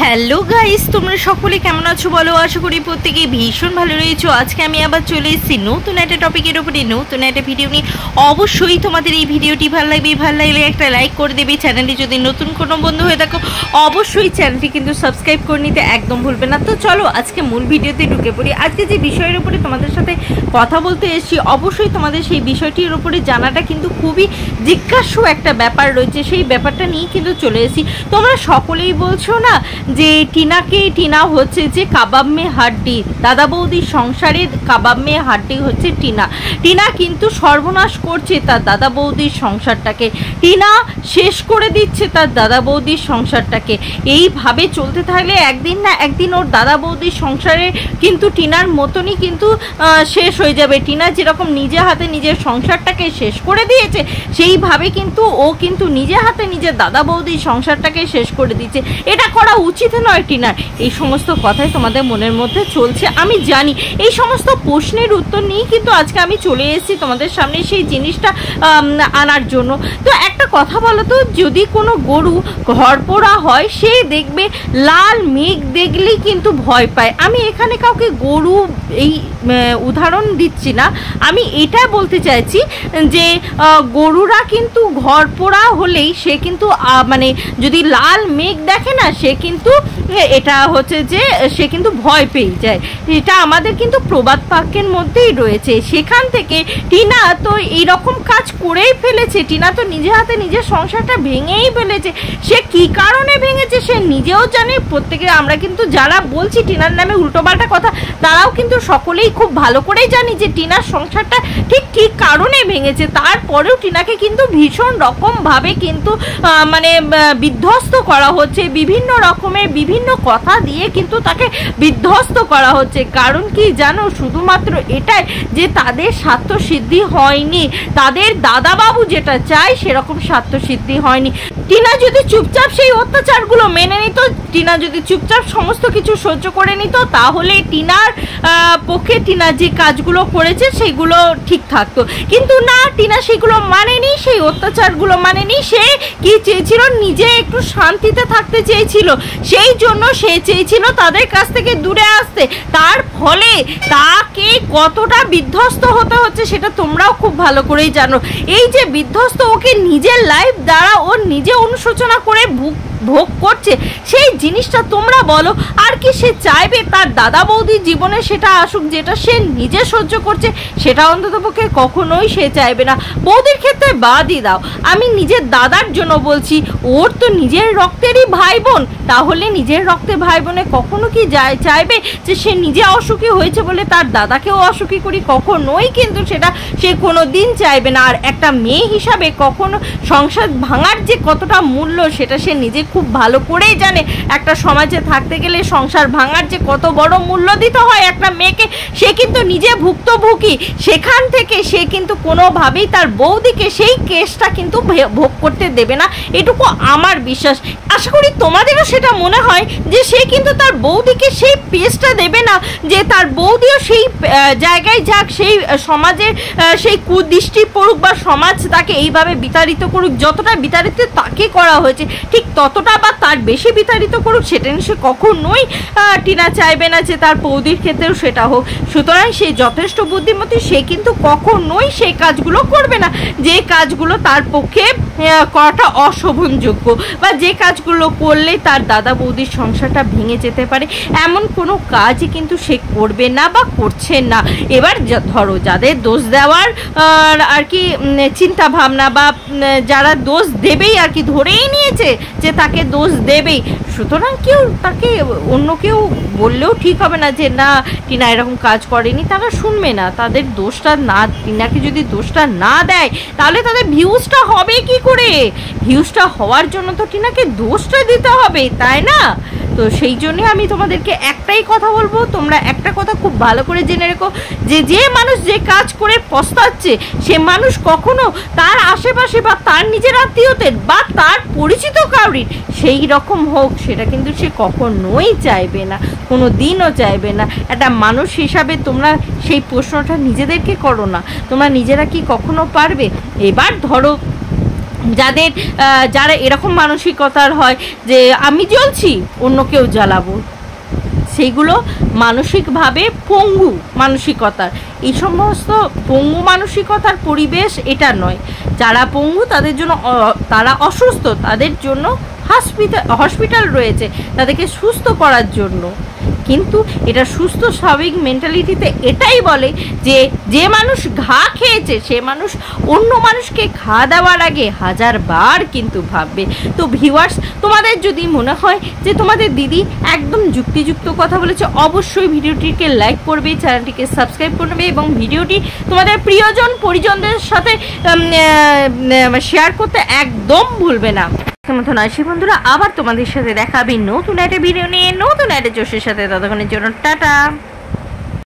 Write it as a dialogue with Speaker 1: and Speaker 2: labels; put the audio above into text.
Speaker 1: Hello guys, তোমরা সকলে কেমন আছো বলো? আশা করি প্রত্যেকেই ভীষণ ভালো রয়েছো। আজকে আমি আবার চলে এসেছি নতুন একটা টপিকের উপরে, নতুন একটা ভিডিও নিয়ে। অবশ্যই তোমাদের এই ভিডিওটি ভালো লাগলে একটা লাইক করে দেবে। চ্যানেলটি যদি নতুন কোনো বন্ধু হয়ে থাকো অবশ্যই চ্যানেলটি কিন্তু সাবস্ক্রাইব করে নিতে একদম ভুলবে না। তো চলো আজকে মূল ভিডিওতে ঢুকে পড়ি। আজকে যে বিষয়ের উপরে তোমাদের সাথে কথা বলতে এসেছি, অবশ্যই তোমাদের সেই বিষয়টির উপরে জানাটা কিন্তু খুবই জিজ্ঞাস্য একটা ব্যাপার রয়েছে। সেই ব্যাপারটা নিয়ে কিন্তু চলে এসেছি। তোমরা সকলেই বলছো না যে টিনা হচ্ছে যে কাবাব মে হাড্ডি, দাদা বৌদির সংসারে কাবাব মে হাড্ডি হচ্ছে টিনা কিন্তু সর্বনাশ করছে তার দাদা বৌদির সংসারটাকে। টিনা শেষ করে দিচ্ছে তার দাদা বৌদির সংসারটাকে। এইভাবে চলতে থাকলে একদিন না একদিন ওর দাদা বৌদির সংসারে কিন্তু টিনার মতনই কিন্তু শেষ হয়ে যাবে। টিনা যেরকম নিজে হাতে নিজের সংসারটাকে শেষ করে দিয়েছে, সেইভাবে কিন্তু ও কিন্তু নিজে হাতে নিজের দাদা বৌদির সংসারটাকে শেষ করে দিচ্ছে। এটা করা উচিত নয় টিনার। এই সমস্ত কথাই তোমাদের মনের মধ্যে চলছে, আমি জানি। এই সমস্ত প্রশ্নের উত্তর নিয়ে কিন্তু আজকে আমি চলে এসেছি তোমাদের সামনে সেই জিনিসটা আনার জন্য। তো একটা কথা বলো তো, যদি কোনো গরু ঘর পোড়া হয়, সে দেখবে লাল মেঘ দেখলেই কিন্তু ভয় পায়। আমি এখানে কাউকে গরু এই উদাহরণ দিচ্ছি না, আমি এটা বলতে চাইছি যে গরুরা কিন্তু ঘর পোড়া হলেই সে কিন্তু মানে যদি লাল মেঘ দেখে না, সে কিন্তু এটা হচ্ছে যে সে কিন্তু ভয় পেয়ে যায়। এটা আমাদের কিন্তু প্রবাদ বাক্যের মধ্যেই রয়েছে। সেখান থেকে টিনা তো এইরকম কাজ করেই ফেলেছে। টিনা তো নিজে হাতে নিজের সংসারটা ভেঙেই ফেলেছে। সে কি কারণে ভেঙেছে সে নিজেও জানে। প্রত্যেকে আমরা কিন্তু যারা বলছি টিনার নামে উল্টোপাল্টা কথা, তারাও কিন্তু সকলেই খুব ভালো করেই জানি যে টিনার সংসারটা ঠিক কী কারণে ভেঙেছে। তারপরেও টিনাকে কিন্তু ভীষণ রকমভাবে কিন্তু মানে বিধ্বস্ত করা হচ্ছে, বিভিন্ন রকমের বিভিন্ন কথা দিয়ে কিন্তু তাকে বিধ্বস্ত করা হচ্ছে। কারণ কি জানো? শুধুমাত্র এটাই যে তাদের স্বার্থ সিদ্ধি হয়নি, তাদের দাদাবাবু যেটা চায় সেরকম স্বার্থ সিদ্ধি হয়নি। টিনা যদি চুপচাপ সেই অত্যাচারগুলো মেনে নিত, টিনা যদি চুপচাপ সমস্ত কিছু সহ্য করে নিত, তাহলে টিনার পক্ষে টিনা যে কাজগুলো করেছে সেগুলো ঠিক থাকতো। কিন্তু না, টিনা সেগুলো মানেনি, সেই অত্যাচারগুলো মানেনি। সে কি চেয়েছিল? নিজে একটু শান্তিতে থাকতে চেয়েছিল, সেই জন্য সে চেয়েছিল তাদের কাছ থেকে দূরে আসতে। তার ফলে তাকে কতটা বিধ্বস্ত হতে হচ্ছে সেটা তোমরাও খুব ভালো করেই জানো। এই যে বিধ্বস্ত ওকে নিজের লাইফ দ্বারা ও নিজে অনুশোচনা করে ভোগ করছে, সেই জিনিসটা তোমরা বলো। আর কি সে চাইবে তার দাদা বৌদির জীবনে সেটা আসুক যেটা সে নিজে সহ্য করছে? সেটা অন্ততপক্ষে কখনোই সে চাইবে না। বৌদির ক্ষেত্রে বাদই দাও, আমি নিজের দাদার জন্য বলছি। ওর তো নিজের রক্তেরই ভাই বোন, তাহলে নিজের রক্তে ভাই বোনে কখনো কি চাইবে যে সে নিজে অসুখী হয়েছে বলে তার দাদাকেও অসুখী করি? কখনোই কিন্তু সেটা সে কোনো দিন চাইবে না। আর একটা মেয়ে হিসাবে কখনো সংসার ভাঙার যে কতটা মূল্য সেটা সে নিজে খুব ভালো করেই জানে। একটা সমাজে থাকতে গেলে সংসার ভাঙার যে কত বড় মূল্য দিতে হয় একটা মেয়েকে, সে কিন্তু নিজে ভুক্তভোগী। সেখান থেকে সে কিন্তু কোনোভাবেই তার বৌদিকে সেই কেসটা কিন্তু ভোগ করতে দেবে না, এটুকু আমার বিশ্বাস। আশা করি তোমাদেরও সেটা মনে হয় যে সে কিন্তু তার বৌদিকে সেই পেসটা দেবে না, যে তার বৌদিও সেই জায়গায় যাক, সেই সমাজের সেই কুদৃষ্টি পড়ুক বা সমাজ তাকে এইভাবে বিতাড়িত করুক। যতটা বিতাড়িত তাকে করা হয়েছে ঠিক ততটা বা তার বেশি বিতাড়িত করুক, সেটা সে কখনোই টিনা চাইবে না যে তার বৌদির ক্ষেত্রেও সেটা হোক। সুতরাং সে যথেষ্ট বুদ্ধিমতী, সে কিন্তু কখনোই সেই কাজগুলো করবে না যে কাজগুলো তার পক্ষে করাটা অশোভনযোগ্য, বা যে কাজগুলো করলে তার দাদা বৌদির সংসারটা ভেঙে যেতে পারে, এমন কোনো কাজই কিন্তু সে করবে না বা করছে না। এবার ধরো যাদের দোষ দেওয়ার আর কি চিন্তা ভাবনা, বা যারা দোষ দেবেই আর কি ধরেই নিয়েছে যে তাকে দোষ দেবেই, সুতরাং কেউ তাকে অন্য কেউ বললেও ঠিক হবে না যে না টিনা এরকম কাজ করেনি। তারা শুনবে না। তাদের দোষটা না, টিনাকে যদি দোষটা না দেয় তাহলে তাদের ভিউজটা হবে কি করে? ভিউজটা হওয়ার জন্য তো টিনাকে দোষটা দিতে হবে, তাই না? তো সেই জন্যে আমি তোমাদেরকে একটাই কথা বলবো, তোমরা একটা কথা খুব ভালো করে জেনে রেখো, যে মানুষ যে কাজ করে পস্তাচ্ছে সে মানুষ কখনো তার আশেপাশে বা তার নিজের আত্মীয়দের বা তার পরিচিত কাউরির সেই রকম হোক সেটা কিন্তু সে কখনোই চাইবে না, কোনো দিনও চাইবে না। একটা মানুষ হিসাবে তোমরা সেই প্রশ্নটা নিজেদেরকে করো না, তোমরা নিজেরা কি কখনো পারবে? এবার ধরো যারা এরকম মানসিকতার হয় যে আমি জ্বলছি অন্য কেউ জ্বালাবো, সেইগুলো মানসিকভাবে পঙ্গু মানসিকতার। এই সমস্ত পঙ্গু মানসিকতার পরিবেশ এটা নয়। যারা পঙ্গু তাদের জন্য তারা অসুস্থ, তাদের জন্য হসপিটাল রয়েছে তাদেরকে সুস্থ করার জন্য। কিন্তু এটা সুস্থ স্বাভাবিক মেন্টালিটিতে এটাই বলে যে যে মানুষ ঘা খেয়েছে সে মানুষ অন্য মানুষকে ঘা দেওয়ার আগে 1000 বার কিন্তু ভাববে। তো ভিউয়ার্স, তোমাদের যদি মনে হয় যে তোমাদের দিদি একদম যুক্তিযুক্ত কথা বলেছে, অবশ্যই ভিডিওটিকে লাইক করবে, চ্যানেলটিকে সাবস্ক্রাইব করবে এবং ভিডিওটি তোমাদের প্রিয়জন পরিজনদের সাথে শেয়ার করতে একদম ভুলবে না। মতন আসি বন্ধুরা, আবার তোমাদের সাথে দেখা হবে নতুন একটা ভিডিও নিয়ে, নতুন একটা জোশের সাথে। ততক্ষণের জন্য টাটা।